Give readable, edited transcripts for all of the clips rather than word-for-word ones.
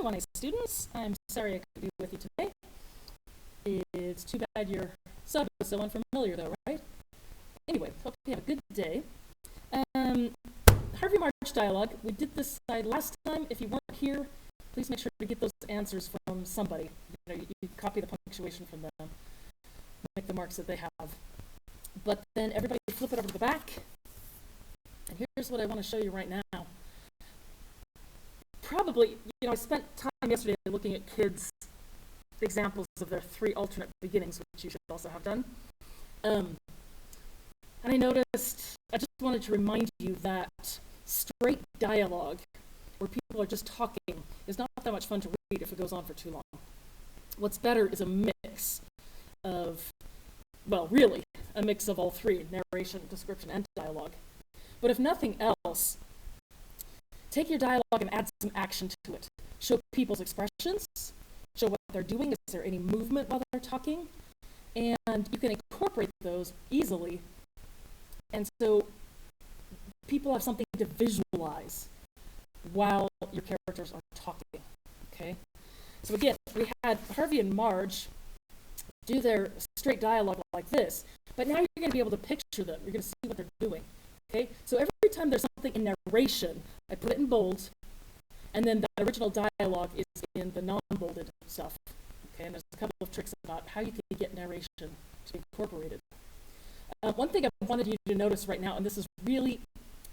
1A students. I'm sorry I couldn't be with you today. It's too bad your sub is so unfamiliar though, right? Anyway, hope you have a good day. Harvey Marge dialogue. We did this slide last time. If you weren't here, please make sure to get those answers from somebody. You copy the punctuation from them, make the marks that they have. But then everybody flip it over to the back. And here's what I want to show you right now. Probably, I spent time yesterday looking at kids' examples of their 3 alternate beginnings, which you should also have done. And I noticed, I just wanted to remind you that straight dialogue, where people are just talking, is not that much fun to read if it goes on for too long. What's better is a mix of, well, really, a mix of all 3, narration, description, and dialogue. But if nothing else, take your dialogue and add some action to it. Show people's expressions, show what they're doing, is there any movement while they're talking, and you can incorporate those easily. And so people have something to visualize while your characters are talking, okay? So again, we had Harvey and Marge do their straight dialogue like this, but now you're going to be able to picture them. You're going to see what they're doing, okay? So every time there's something in narration, I put it in bold, and then the original dialogue is in the non-bolded stuff, okay? And there's a couple of tricks about how you can get narration to be incorporated. One thing I wanted you to notice right now, and this is really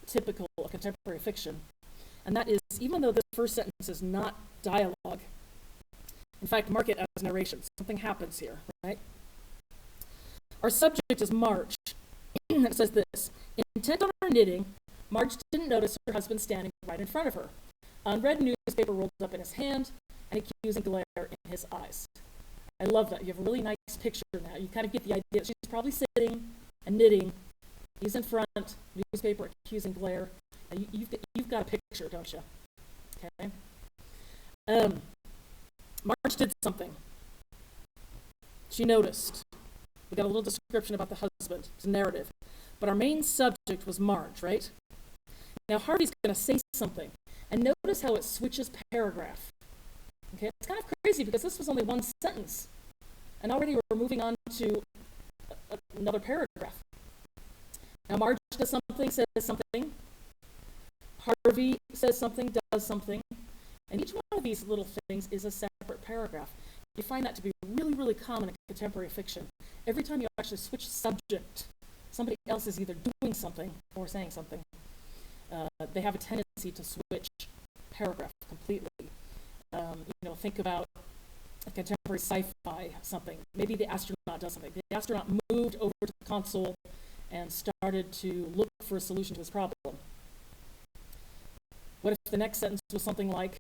typical of contemporary fiction, and that is, even though this first sentence is not dialogue, in fact, mark it as narration. Something happens here, right? Our subject is Marge. It says this: intent on her knitting, Marge didn't notice her husband standing right in front of her. Unread newspaper rolled up in his hand, and accusing glare in his eyes. I love that. You have a really nice picture now. You kind of get the idea. She's probably sitting and knitting. He's in front, newspaper, accusing glare. Now you've got a picture, don't you? Okay. Marge did something. She noticed. We got a little description about the husband. It's a narrative. But our main subject was Marge, right? Now Harvey's going to say something. And notice how it switches paragraph. Okay, it's kind of crazy because this was only one sentence. And already we're moving on to another paragraph. Now Marge does something, says something. Harvey says something, does something. And each one of these little things is a separate paragraph. You find that to be really, really common in contemporary fiction. Every time you actually switch subject, somebody else is either doing something or saying something. They have a tendency to switch paragraph completely. Think about a contemporary sci-fi something. Maybe the astronaut does something. The astronaut moved over to the console and started to look for a solution to his problem. What if the next sentence was something like,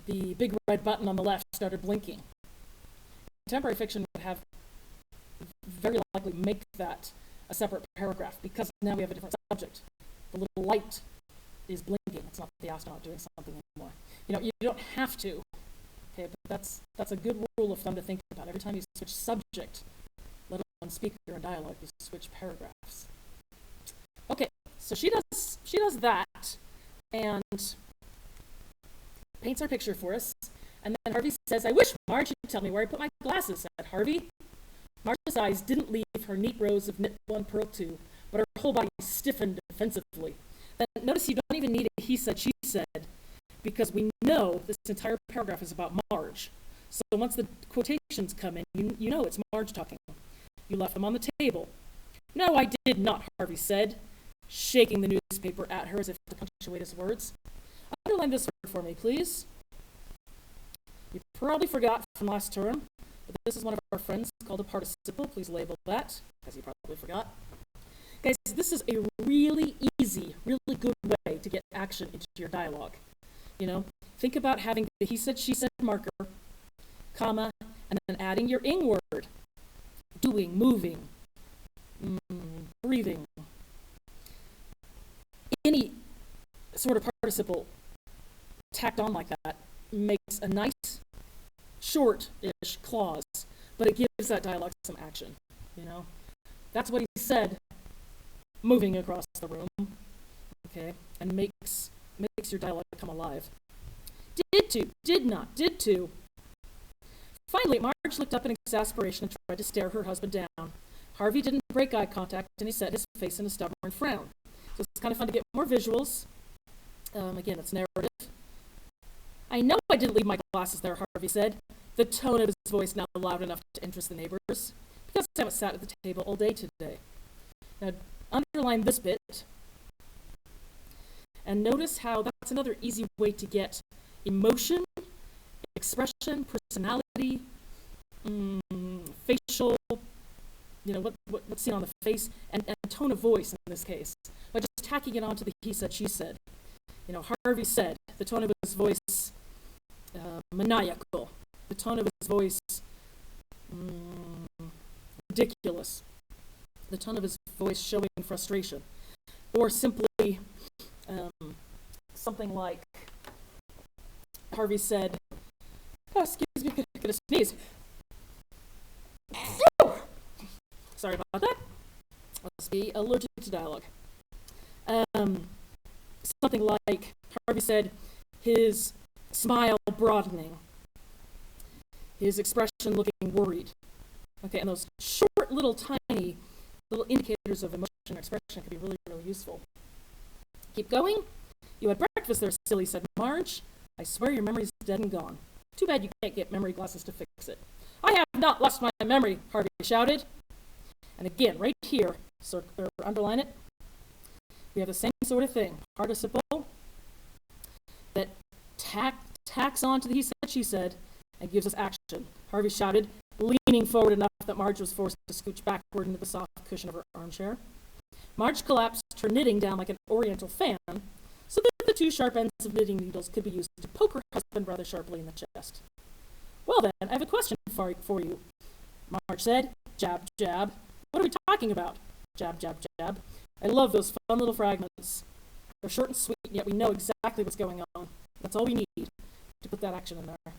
the big red button on the left started blinking? Contemporary fiction would have very likely make that a separate paragraph because now we have a different subject. The little light is blinking. It's not the astronaut doing something anymore. You don't have to. Okay, but that's a good rule of thumb to think about. Every time you switch subject, let alone speaker and dialogue, you switch paragraphs. Okay, so she does that and paints our picture for us. And then Harvey says, "I wish Marge would tell me where I put my glasses," said Harvey. Marge's eyes didn't leave her neat rows of knit 1, purl 2, but her whole body stiffened defensively. Then notice you don't even need a he said, she said, because we know this entire paragraph is about Marge. So once the quotations come in, you know it's Marge talking. You left them on the table. "No, I did not," Harvey said, shaking the newspaper at her as if to punctuate his words. "Underline this word for me, please." You probably forgot from last term, but this is one of our friends called a participle. Please label that, because you probably forgot. Guys, this is a really easy, really good way to get action into your dialogue. Think about having the he said, she said marker, comma, and then adding your ing word. Doing, moving, breathing. Any sort of participle tacked on like that makes a nice, short-ish clause, but it gives that dialogue some action, That's what he said, moving across the room, okay, and makes your dialogue come alive. Did to, did not, did to. Finally, Marge looked up in exasperation and tried to stare her husband down. Harvey didn't break eye contact, and he set his face in a stubborn frown. So it's kind of fun to get more visuals. Again, it's narrative. I know I didn't leave my glasses there, Harvey said, the tone of his voice now loud enough to interest the neighbors, because I haven't sat at the table all day today. Now, underline this bit, and notice how that's another easy way to get emotion, expression, personality, facial, what's seen on the face, and tone of voice in this case, by just tacking it onto the he said, she said. Harvey said, the tone of his voice, maniacal. The tone of his voice, ridiculous. The tone of his voice showing frustration. Or simply something like, Harvey said, oh, excuse me, I'm gonna sneeze. Sorry about that. Must be allergic to dialogue. Something like, Harvey said, his smile broadening, his expression looking worried. Okay, and those short, tiny little indicators of emotion or expression can be really, really useful. Keep going. You had breakfast there, silly, said Marge. I swear your memory's dead and gone. Too bad you can't get memory glasses to fix it. I have not lost my memory, Harvey shouted. And again, right here, underline it, we have the same sort of thing, participle, that tacks on to the he said, she said, and gives us action. Harvey shouted, leaning forward enough that Marge was forced to scooch backward into the soft cushion of her armchair. Marge collapsed her knitting down like an oriental fan, so that the two sharp ends of knitting needles could be used to poke her husband rather sharply in the chest. Well then, I have a question for you, Marge said. Jab, jab. What are we talking about? Jab, jab, jab. I love those fun little fragments. They're short and sweet, yet we know exactly what's going on. That's all we need to put that action in there.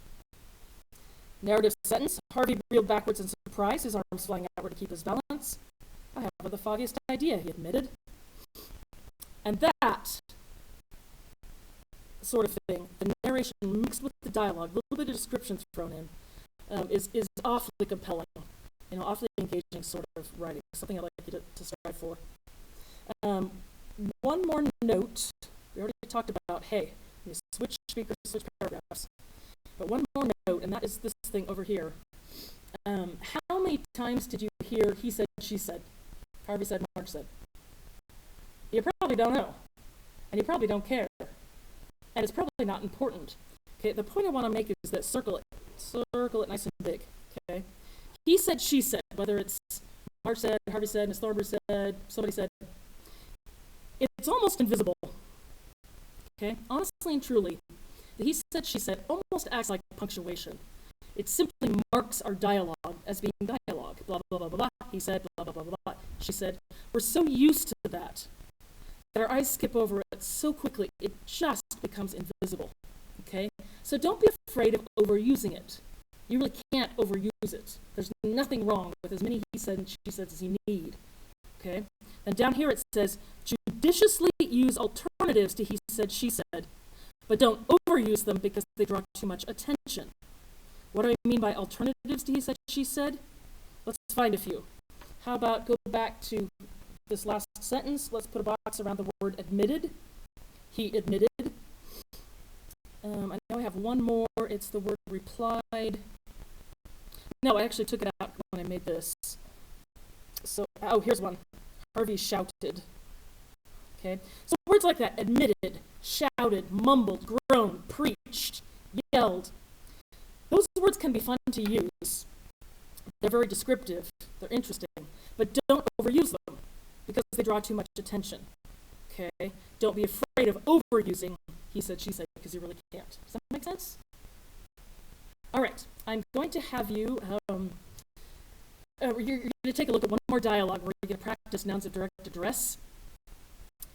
Narrative sentence. Harvey reeled backwards in surprise, his arms flying outward to keep his balance. I haven't the foggiest idea, he admitted. And that sort of thing, the narration mixed with the dialogue, a little bit of description thrown in, is awfully compelling, awfully engaging sort of writing, something I'd like you to strive for. One more note. We already talked about, hey, you switch speakers, switch paragraphs. But one more note, and that is this thing over here. How many times did you hear he said, she said? Harvey said, Marge said. You probably don't know. And you probably don't care. And it's probably not important. Okay, the point I want to make is that circle it nice and big. Okay? He said, she said, whether it's Marge said, Harvey said, Miss Thornberg said, somebody said, it's almost invisible. Okay? Honestly and truly, the he said, she said almost acts like punctuation. It simply marks our dialogue as being dialogue. Blah, blah, blah, blah, blah. He said, blah, blah, blah, blah, blah. She said. We're so used to that our eyes skip over it so quickly, it just becomes invisible. Okay? So don't be afraid of overusing it. You really can't overuse it. There's nothing wrong with as many he said and she said as you need. Okay? And down here it says, judiciously use alternatives to he said, she said, but don't overuse them because they draw too much attention. What do I mean by alternatives to he said, she said? Let's find a few. How about go back to this last sentence. Let's put a box around the word admitted. He admitted. I know I have one more. It's the word replied. No, I actually took it out when I made this. So, here's one. Harvey shouted. Okay? So words like that, admitted, shouted, mumbled, groaned, preached, yelled. Those words can be fun to use. They're very descriptive. They're interesting. But don't overuse them because they draw too much attention. Okay? Don't be afraid of overusing he said, she said, because you really can't. Does that make sense? All right. I'm going to have you, you're going to take a look at one more dialogue where you're going to practice nouns of direct address.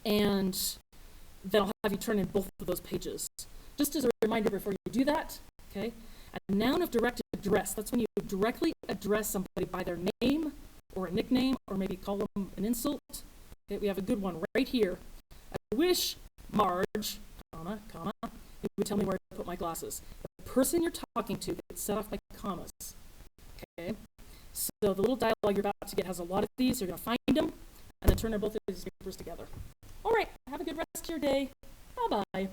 And then I'll have you turn in both of those pages. Just as a reminder before you do that, okay? A noun of direct address, that's when you directly address somebody by their name or a nickname or maybe call them an insult. Okay, we have a good one right here. I wish Marge, comma, it would tell me where to put my glasses. The person you're talking to gets set off by commas. Okay? So the little dialogue you're about to get has a lot of these. You're going to find them and then turn both of these papers together. All right, have a good rest of your day. Bye-bye.